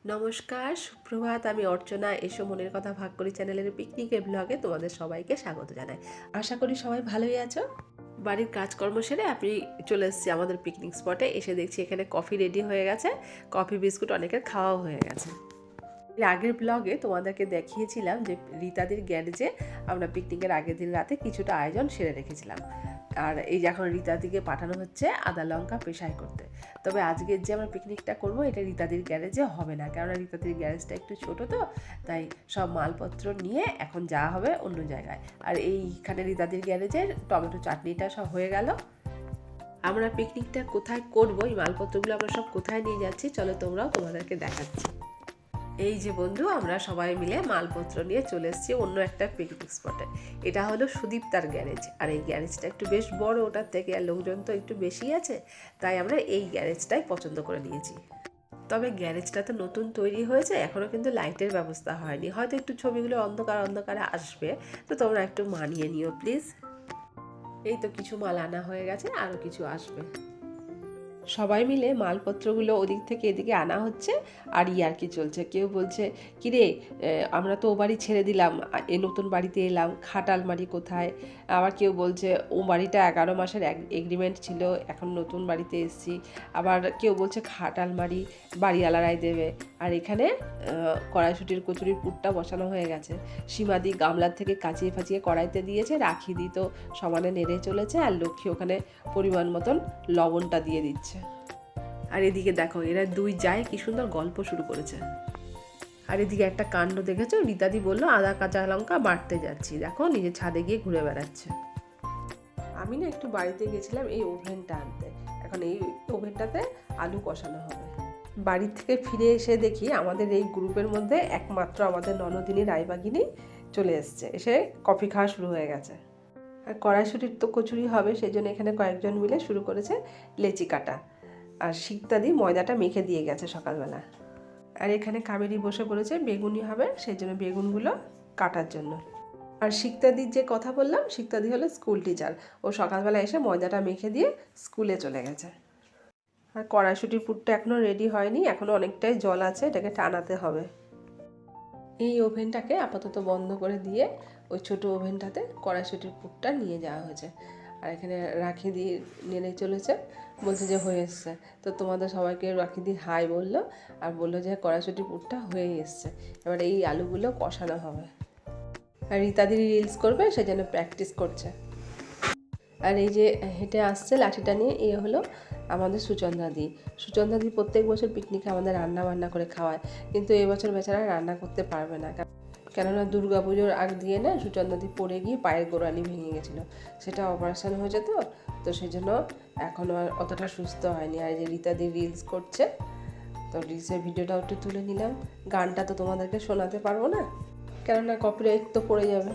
নমস্কার, সুপ্রভাত। আমি অর্চনা। এসো মনের কথা ভাগ করি চ্যানেলের পিকনিকের ব্লগে তোমাদের সবাইকে স্বাগত জানাই। আশা করি সবাই ভালোই আছো। বাড়ির কাজকর্ম সেরে আমি চলে এসেছি আমাদের পিকনিক স্পটে। এসে দেখছি এখানে কফি রেডি হয়ে গেছে, কফি বিস্কুট অনেকের খাওয়াও হয়ে গেছে। এর আগের ব্লগে তোমাদেরকে দেখিয়েছিলাম যে রীতাদির গ্যারেজে আমরা পিকনিকের আগের দিন রাতে কিছুটা আয়োজন সেরে রেখেছিলাম। আর এই যে এখন রীতাদিকে পাঠানো হচ্ছে আদা লঙ্কা পেশাই করতে। তবে আজকের যে আমরা পিকনিকটা করব এটা রীতাদির গ্যারেজে হবে না, কেননা রীতাদির গ্যারেজটা একটু ছোট, তো তাই সব মালপত্র নিয়ে এখন যাওয়া হবে অন্য জায়গায়। আর এইখানে রীতাদির গ্যারেজের টমেটো চাটনিটা সব হয়ে গেল। আমরা পিকনিকটা কোথায় করব, এই মালপত্রগুলো আমরা সব কোথায় নিয়ে যাচ্ছি চলো তোমাদেরকে দেখাচ্ছি। এই যে বন্ধু, আমরা সবাই মিলে মালপত্র নিয়ে চলে এসেছি অন্য একটা পিকনিক স্পটে। এটা হলো সুদীপ্তার গ্যারেজ, আর এই গ্যারেজটা একটু বেশ বড় ওটার থেকে, আর লোকজন তো একটু বেশি আছে, তাই আমরা এই গ্যারেজটাই পছন্দ করে নিয়েছি। তবে গ্যারেজটা তো নতুন তৈরি হয়েছে, এখনও কিন্তু লাইটের ব্যবস্থা হয়নি, হয়তো একটু ছবিগুলো অন্ধকারে আসবে, তো তোমরা একটু মানিয়ে নিও প্লিজ। এই তো কিছু মাল আনা হয়ে গেছে, আরও কিছু আসবে। সবাই মিলে মালপত্রগুলো ওদিক থেকে এদিকে আনা হচ্ছে, আর ইয়ার্কি চলছে। কেউ বলছে কিরে, আমরা তো ও বাড়ি ছেড়ে দিলাম, এ নতুন বাড়িতে এলাম, খাট আলমারি কোথায়? আবার কেউ বলছে ও বাড়িটা 11 মাসের এগ্রিমেন্ট ছিল, এখন নতুন বাড়িতে এসেছি। আবার কেউ বলছে খাট আলমারি বাড়িওয়ালারাই দেবে। আর এখানে কড়াইশুটির কচুরির পুরটা বসানো হয়ে গেছে। সীমাদি গামলার থেকে কাচিয়ে ফাচিয়ে কড়াইতে দিয়েছে, রাখি দি তো সমানে নেড়ে চলেছে, আর লক্ষ্মী ওখানে পরিমাণ মতন লবণটা দিয়ে দিচ্ছে। আর এদিকে দেখো এরা দুই যায় কি সুন্দর গল্প শুরু করেছে। আর এদিকে একটা কাণ্ড দেখেছো, রীতাদি বললো আদা কাঁচা লঙ্কা বাটতে যাচ্ছি, দেখো নিজের ছাদে গিয়ে ঘুরে বেড়াচ্ছে। আমি না একটু বাড়িতে গেছিলাম এই ওভেনটা আনতে, এখন এই ওভেনটাতে আলু কষানো হবে। বাড়ি থেকে ফিরে এসে দেখি আমাদের এই গ্রুপের মধ্যে একমাত্র আমাদের ননদিনী রায়বাগিনী চলে এসছে, এসে কফি খাওয়া শুরু হয়ে গেছে। আর কড়াইশুটির তো কচুরি হবে, সেই জন্য এখানে কয়েকজন মিলে শুরু করেছে লেচি কাটা। আর শিকদাদি ময়দাটা মেখে দিয়ে গেছে সকালবেলা। আর এখানে কাবেরি বসে পড়েছে, বেগুনি হবে সেই জন্য বেগুনগুলো কাটার জন্য। আর শিকদাদির যে কথা বললাম, শিকদাদি হলো স্কুল টিচার, ও সকালবেলা এসে ময়দাটা মেখে দিয়ে স্কুলে চলে গেছে। আর কড়াইশুটির পুরটা এখনও রেডি হয়নি, এখনও অনেকটাই জল আছে, এটাকে টানাতে হবে। এই ওভেনটাকে আপাতত বন্ধ করে দিয়ে ওই ছোটো ওভেনটাতে কড়াইশুটির পুরটা নিয়ে যাওয়া হয়েছে। আর এখানে রাখি দিয়ে নেড়ে চলেছে, বলছে যে হয়ে এসছে। তো তোমাদের সবাইকে রাখি দিয়ে হাই বললো, আর বললো যে কড়াইশুটির পুরটা হয়ে এসছে, এবার এই আলুগুলো কষানো হবে। আর রীতাদি রিলস করবে সেজন্য প্র্যাকটিস করছে। আর এই যে হেঁটে আসছে লাঠিটা নিয়ে, এ হলো আমাদের সুচন্দ্রাদি। সুচন্দ্রাদি প্রত্যেক বছর পিকনিকে আমাদের রান্না বান্না করে খাওয়ায়, কিন্তু এবছর বেচারা রান্না করতে পারবে না, কেননা দুর্গা পুজোর আগ দিয়ে না সুচন্দ্রাদি পড়ে গিয়ে পায়ের গোড়ালি ভেঙে গেছিলো, সেটা অপারেশন হয়েছে, তো সেই জন্য এখনও আর অতটা সুস্থ হয়নি। আর এই যে রীতাদি রিলস করছে, তো রিলসের ভিডিওটাও একটু তুলে নিলাম। গানটা তো তোমাদেরকে শোনাতে পারবো না, কেননা কপিরাইট তো পড়ে যাবে।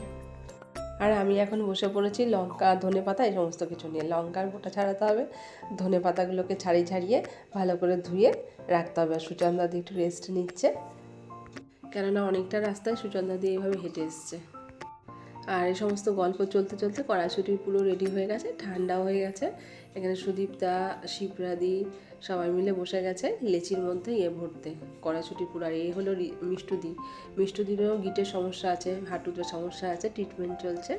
আর আমি এখন বসে পড়েছি লঙ্কা ধনে পাতা এই সমস্ত কিছু নিয়ে। লঙ্কার বোটা ছাড়াতে হবে, ধনে পাতাগুলোকে ছাড়িয়ে ভালো করে ধুয়ে রাখতে হবে। সুচন্দ্রাদি একটু রেস্ট নিচ্ছে, কেননা অনেকটা রাস্তায় সুচন্দ্রাদি এইভাবে হেঁটে এসছে। আর এই সমস্ত গল্প চলতে চলতে কড়াইশুটি পুরো রেডি হয়ে গেছে, ঠান্ডাও হয়ে গেছে। এখানে সুদীপ্তা, শিপ্রাদি সবাই মিলে বসে গেছে লেচির মধ্যে ভরতে কড়াইশুটি পুরো। আর এই হলো মিষ্টুদিরও গিটের সমস্যা আছে, হাঁটুতে সমস্যা আছে, ট্রিটমেন্ট চলছে,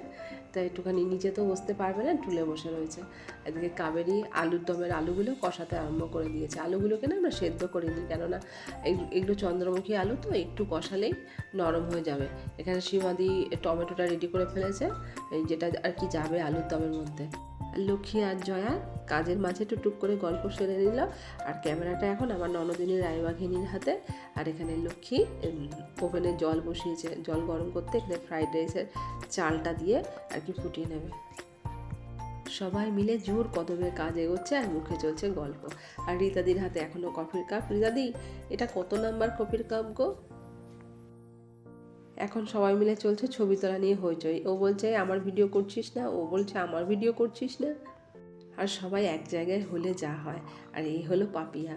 তাই একটুখানি নিচে তো বসতে পারবে না, টুলে বসে রয়েছে। এদিকে কাবেরি আলুর দমের আলুগুলো কষাতে আরম্ভ করে দিয়েছে। আলুগুলোকে না আমরা সেদ্ধ করে নিই, কেননা এগুলো চন্দ্রমুখী আলু তো একটু কষালেই নরম হয়ে যাবে। এখানে সীমাদি টমেটোটা রেডি করে ফেলেছে, যেটা আর কি যাবে আলুর দমের মধ্যে। লক্ষ্মী আর জয়া কাজের মাঝে টুকটুক করে গল্প সেরে নিল। আর ক্যামেরাটা এখন আমার ননদিনী রায়বাঘিনীর হাতে। আর এখানে লক্ষ্মী ওভেনে জল বসিয়েছে, জল গরম করতে এখানে ফ্রাইড রাইসের চালটা দিয়ে আর কি ফুটিয়ে নেবে। সবাই মিলে জোর কদমে কাজ এগোচ্ছে, আর মুখে চলছে গল্প। আর রীতাদির হাতে এখনও কফির কাপ। রীতাদি, এটা কত নাম্বার কফির কাপ গো? এখন সবাই মিলে চলছে ছবি তোলা নিয়ে হইচই। ও বলছে আমার ভিডিও করছিস না, ও বলছে আমার ভিডিও করছিস না। আর সবাই এক জায়গায় হলে যা হয়। আর এই হলো পাপিয়া,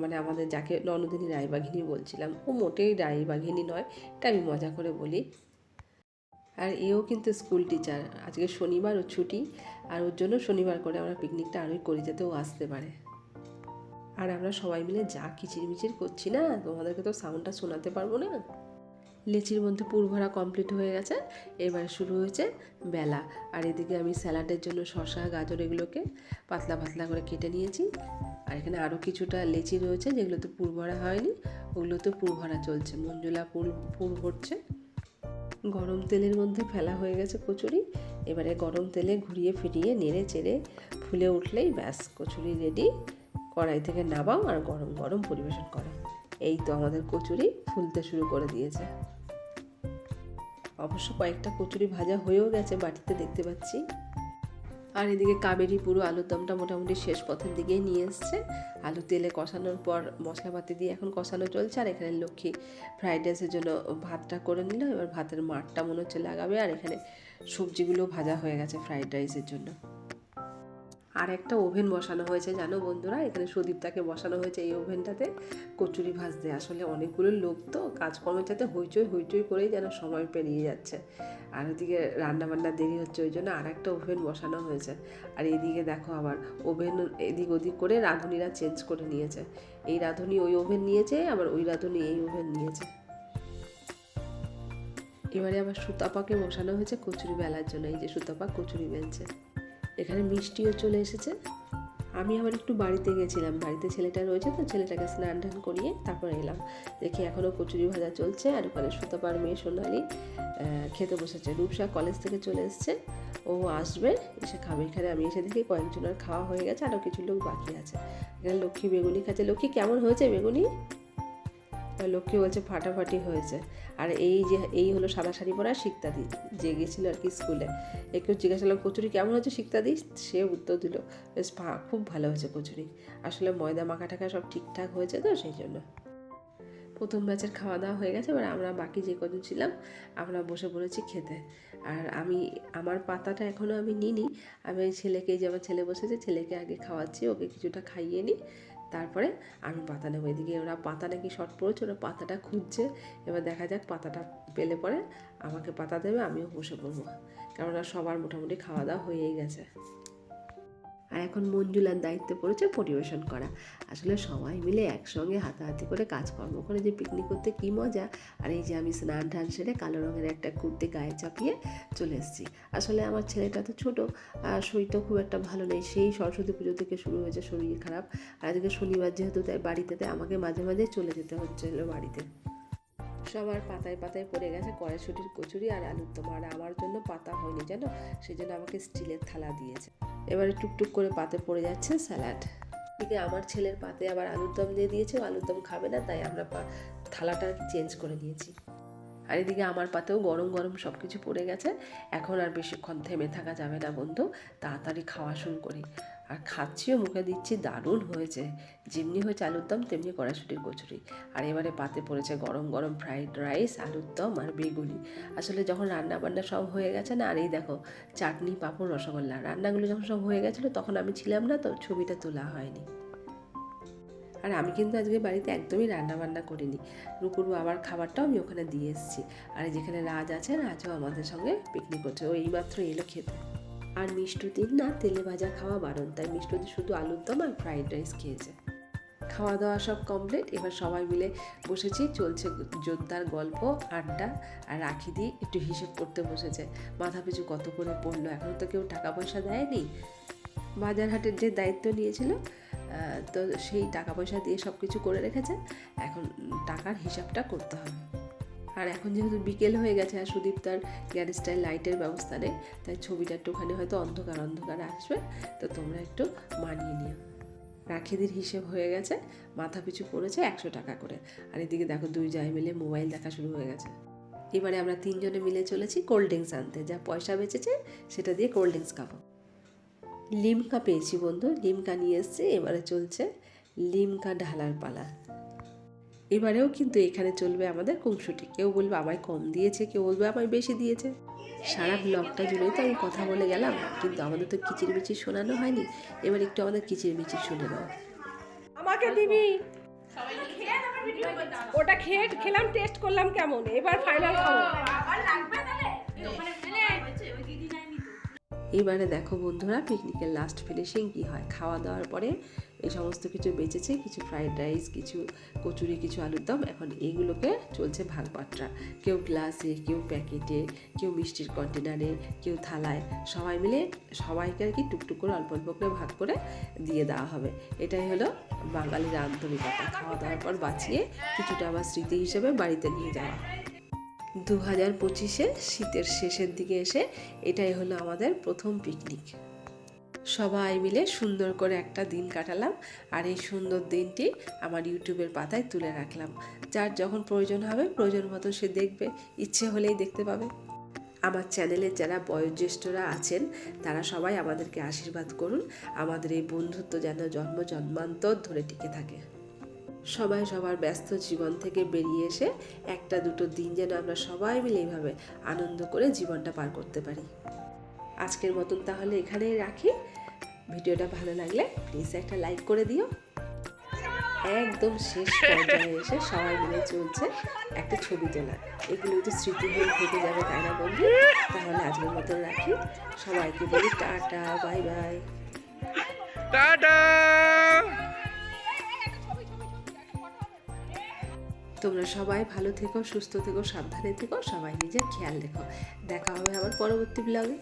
মানে আমাদের যাকে ননদিনী রায়বাঘিনী বলছিলাম, ও মোটেই রায়বাঘিনী নয়, এটা আমি মজা করে বলি। আর এও কিন্তু স্কুল টিচার, আজকে শনিবার ও ছুটি, আর ওর জন্য শনিবার করে আমরা পিকনিকটা আরোই করি যাতে ও আসতে পারে। আর আমরা সবাই মিলে যা কিচিরমিচির করছি না, তোমাদেরকে তো সাউন্ডটা শোনাতে পারবো না। লেচির মধ্যে পুর ভরা কমপ্লিট হয়ে গেছে, এবারে শুরু হয়েছে বেলা। আর এদিকে আমি স্যালাডের জন্য শসা গাজর এগুলোকে পাতলা পাতলা করে কেটে নিয়েছি। আর এখানে আরও কিছুটা লেচি রয়েছে যেগুলোতে পুর ভরা হয়নি, ওগুলোতে পুর ভরা চলছে। মঞ্জুলা পুর ভরছে। গরম তেলের মধ্যে ফেলা হয়ে গেছে কচুরি। এবারে গরম তেলে ঘুরিয়ে ফিরিয়ে নেড়ে চেড়ে ফুলে উঠলেই ব্যাস কচুরি রেডি। কড়াই থেকে নামাও আর গরম গরম পরিবেশন করো। এই তো আমাদের কচুরি ফুলতে শুরু করে দিয়েছে। অবশ্য কয়েকটা কচুরি ভাজা হয়েও গেছে, বাটিতে দেখতে পাচ্ছি। আর এদিকে কাবেরি পুরো আলুর দমটা মোটামুটি শেষ পথের দিকেই নিয়ে এসছে। আলু তেলে কষানোর পর মশলাপাতি দিয়ে এখন কষানো চলছে। আর এখানে লক্ষ্মী ফ্রাইড রাইসের জন্য ভাতটা করে নিল। এবার ভাতের মাঠটা মনে হচ্ছে লাগাবে। আর এখানে সবজিগুলো ভাজা হয়ে গেছে ফ্রাইড রাইসের জন্য। আর একটা ওভেন বসানো হয়েছে জানো বন্ধুরা, এখানে সুদীপটাকে বসানো হয়েছে এই ওভেনটাতে কচুরি ভাজতে। আসলে অনেকগুলো লোক তো, কাজকর্মের সাথে হইচই করেই যেন সময় পেরিয়ে যাচ্ছে। আর ওদিকে রান্নাবান্না দেরি হচ্ছে, ওই জন্য আর একটা ওভেন বসানো হয়েছে। আর এইদিকে দেখো আবার ওভেন এদিক ওদিক করে রাঁধুনিরা চেঞ্জ করে নিয়েছে। এই রাঁধুনি ওই ওভেন নিয়েছে, আবার ওই রাঁধুনি এই ওভেন নিয়েছে। এবারে আবার সুতাপাকে বসানো হয়েছে কচুরি বেলার জন্য। এই যে সুতাপা কচুরি বেলছে। এখানে মিষ্টিও চলে এসেছে। আমি আবার একটু বাড়িতে গেছিলাম, বাড়িতে ছেলেটা রয়েছে তো, ছেলেটাকে স্নান টান করিয়ে তারপর এলাম। দেখি এখনও কচুরি ভাজা চলছে। আর ওখানে সুতাপার মেয়ে সোনালি খেতে বসেছে। রূপসা কলেজ থেকে চলে এসছে, ও আসবে, এসে খাবে। এখানে আমি এসে দেখি কয়েকজনের খাওয়া হয়ে গেছে, আরও কিছু লোক বাকি আছে। এখানে লক্ষ্মী বেগুনি খাচ্ছে। লক্ষ্মী কেমন হয়েছে বেগুনি? লক্ষ্মী বলছে ফাটাফাটি হয়েছে। আর এই হলো সাদা শাড়ি পরা শিক্তাদি, যে গেছিলো আর কি স্কুলে। একটু জিজ্ঞাসা করলাম কচুরি কেমন হয়েছে শিক্তাদি, সে উত্তর দিল বেশ খুব ভালো হয়েছে কচুরি। আসলে ময়দা মাখা টাকা সব ঠিকঠাক হয়েছে তো, সেই জন্য। প্রথম ব্যাচের খাওয়া দাওয়া হয়ে গেছে। এবার আমরা বাকি যে কজন ছিলাম আমরা বসে পড়েছি খেতে। আর আমার পাতাটা এখনও আমি নিইনি। আমি ছেলেকে, যে আমার ছেলে বসেছে, ছেলেকে আগে খাওয়াচ্ছি, ওকে কিছুটা খাইয়ে নিই, তারপরে আমি পাতা নেবো। এদিকে ওরা পাতা নাকি শর্ট পড়েছে, ওরা পাতাটা খুঁজছে। এবার দেখা যাক, পাতাটা পেলে পরে আমাকে পাতা দেবে, আমিও বসে পড়বো, কেননা সবার মোটামুটি খাওয়া দাওয়া হয়েই গেছে। আর এখন মঞ্জুলার দায়িত্ব পড়েছে পরিবেশন করা। আসলে সবাই মিলে একসঙ্গে হাতাহাতি করে কাজকর্ম করে যে পিকনিক করতে কী মজা। আর এই যে আমি স্নান টান সেরে কালো রঙের একটা কুর্তি গায়ে চাপিয়ে চলে এসেছি। আসলে আমার ছেলেটা তো ছোটো, আর শরীরটা খুব একটা ভালো নেই। সেই সরস্বতী পুজো থেকে শুরু হয়েছে শরীর খারাপ। আর আজকে শনিবার যেহেতু, তাই বাড়িতে আমাকে মাঝে মাঝে চলে যেতে হচ্ছিল বাড়িতে। সবার পাতায় পাতায় পড়ে গেছে কড়াইশুঁটির কচুরি আর আলুর দম। আর আমার জন্য পাতা হয়নি জানো, সেই জন্য আমাকে স্টিলের থালা দিয়েছে। এবারে টুকটুক করে পাতে পড়ে যাচ্ছে স্যালাড। এদিকে আমার ছেলের পাতে আবার আলুর দম দিয়ে দিয়েছে, আলুর দম খাবে না, তাই আমরা থালাটা চেঞ্জ করে নিয়েছি। আর এদিকে আমার পাতেও গরম গরম সব কিছু পড়ে গেছে। এখন আর বেশিক্ষণ থেমে থাকা যাবে না বন্ধু, তাড়াতাড়ি খাওয়া শুরু করি। আর খাচ্ছিও, মুখে দিচ্ছি, দারুণ হয়েছে। যেমনি হয়েছে আলুর দম, তেমনি কড়াইশুঁটির কচুরি। আর এবারে পাতে পড়েছে গরম গরম ফ্রাইড রাইস, আলুর দম আর বেগুনি। আসলে যখন রান্না বান্না সব হয়ে গেছে না, আর এই দেখো চাটনি, পাঁপড়, রসগোল্লা, রান্নাগুলো যখন সব হয়ে গেছিলো তখন আমি ছিলাম না, তো ছবিটা তোলা হয়নি। আর আমি কিন্তু আজকে বাড়িতে একদমই রান্নাবান্না করিনি। রূপুর বাবার খাবারটাও আমি ওখানে দিয়ে এসেছি। আর যেখানে রাজ আছে, রাজও আমাদের সঙ্গে পিকনিক করছে, ও এইমাত্র এলো খেতে। আর মিষ্টুদির না তেলে ভাজা খাওয়া বারণ, তাই মিষ্টুদি শুধু আলুর দম আর ফ্রাইড রাইস খেয়েছে। খাওয়া দাওয়া সব কমপ্লিট। এবার সবাই মিলে বসেছি, চলছে জোরদার গল্প আড্ডা। আর রাখি দিয়ে একটু হিসেব করতে বসেছে, মাথা পিছু কত করে পড়লো। এখনও তো কেউ টাকা পয়সা দেয়নি। বাজার হাটের যে দায়িত্ব নিয়েছিল, তো সেই টাকা পয়সা দিয়ে সব কিছু করে রেখেছে। এখন টাকার হিসাবটা করতে হবে। আর এখন যেহেতু বিকেল হয়ে গেছে, আর সুদীপ তার গ্যারেজটায় লাইটের ব্যবস্থা নেই, তাই ছবিটা একটুখানি হয়তো অন্ধকার অন্ধকার আসবে, তো তোমরা একটু মানিয়ে নিও। রাখিদির হিসেব হয়ে গেছে, মাথা পিছু পড়েছে 100 টাকা করে। আর এদিকে দেখো দুই জায় মিলে মোবাইল দেখা শুরু হয়ে গেছে। এবারে আমরা তিনজনে মিলে চলেছি কোল্ড ড্রিঙ্কস আনতে। যা পয়সা বেঁচেছে সেটা দিয়ে কোল্ড ড্রিঙ্কস খাবো। লিমকা পেয়েছি বন্ধু, লিমকা নিয়ে এসছে। এবারে চলছে লিমকা ঢালার পালা। এবারেও কিন্তু এখানে চলবে আমাদের কুংসুটি। কেউ বলবে আমায় কম দিয়েছে, কেউ বলবে আমায় বেশি দিয়েছে। সারা ব্লগটা জুড়েই তো আমি কথা বলে গেলাম, কিন্তু আমাদের তো কিচিরমিচির শোনানো হয়নি। এবার একটু আমাদের কিচিরমিচির শুনে নাও। আমাকে দিবি, ওটা খেলাম, টেস্ট করলাম কেমন, এবার ফাইনাল খাবো। এবারে দেখো বন্ধুরা পিকনিকের লাস্ট ফিনিশিং কি হয়। খাওয়া দাওয়ার পরে এই সমস্ত কিছু বেঁচেছে, কিছু ফ্রাইড রাইস, কিছু কচুরি, কিছু আলুর দম। এখন এইগুলোকে চলছে ভাগ বাটরা। কেউ গ্লাসে, কেউ প্যাকেটে, কেউ মিষ্টির কন্টেনারে, কেউ থালায়, সবাই মিলে সবাইকে আর কি টুকটুক করে অল্প অল্প করে ভাগ করে দিয়ে দেওয়া হবে। এটাই হলো বাঙালির আন্তরিকতা। খাওয়া দাওয়ার পর বাঁচিয়ে কিছুটা আবার স্মৃতি হিসেবে বাড়িতে নিয়ে যাওয়া। 2025-এ শীতের শেষের দিকে এসে এটাই হলো আমাদের প্রথম পিকনিক। সবাই মিলে সুন্দর করে একটা দিন কাটালাম, আর এই সুন্দর দিনটি আমার ইউটিউবের পাতায় তুলে রাখলাম। যার যখন প্রয়োজন হবে, প্রয়োজন মতো সে দেখবে, ইচ্ছে হলেই দেখতে পাবে। আমার চ্যানেলের যারা বয়োজ্যেষ্ঠরা আছেন তারা সবাই আমাদেরকে আশীর্বাদ করুন, আমাদের এই বন্ধুত্ব যেন জন্ম জন্মান্তর ধরে টিকে থাকে। সবাই সবার ব্যস্ত জীবন থেকে বেরিয়ে এসে একটা দুটো দিন যেন আমরা সবাই মিলে এইভাবে আনন্দ করে জীবনটা পার করতে পারি। আজকের মতন তাহলে এখানেই রাখি। ভিডিওটা ভালো লাগলে প্লিজ একটা লাইক করে দিও। একদম শেষ পর্যায়ে এসে সবাই মিলে চলছে একটা ছবি তোলা। এগুলো তো স্মৃতি হয়ে থেকে যাবে, তাই না বন্ধু? তাহলে আজকের মতন রাখি, সবাইকে বলি টাটা, বাই বাই, টাটা। তোমরা সবাই ভালো থেকো, সুস্থ থেকো, সাবধানে থেকো, সবাই নিজের খেয়াল রেখো। দেখা হবে আবার পরবর্তী ব্লগে।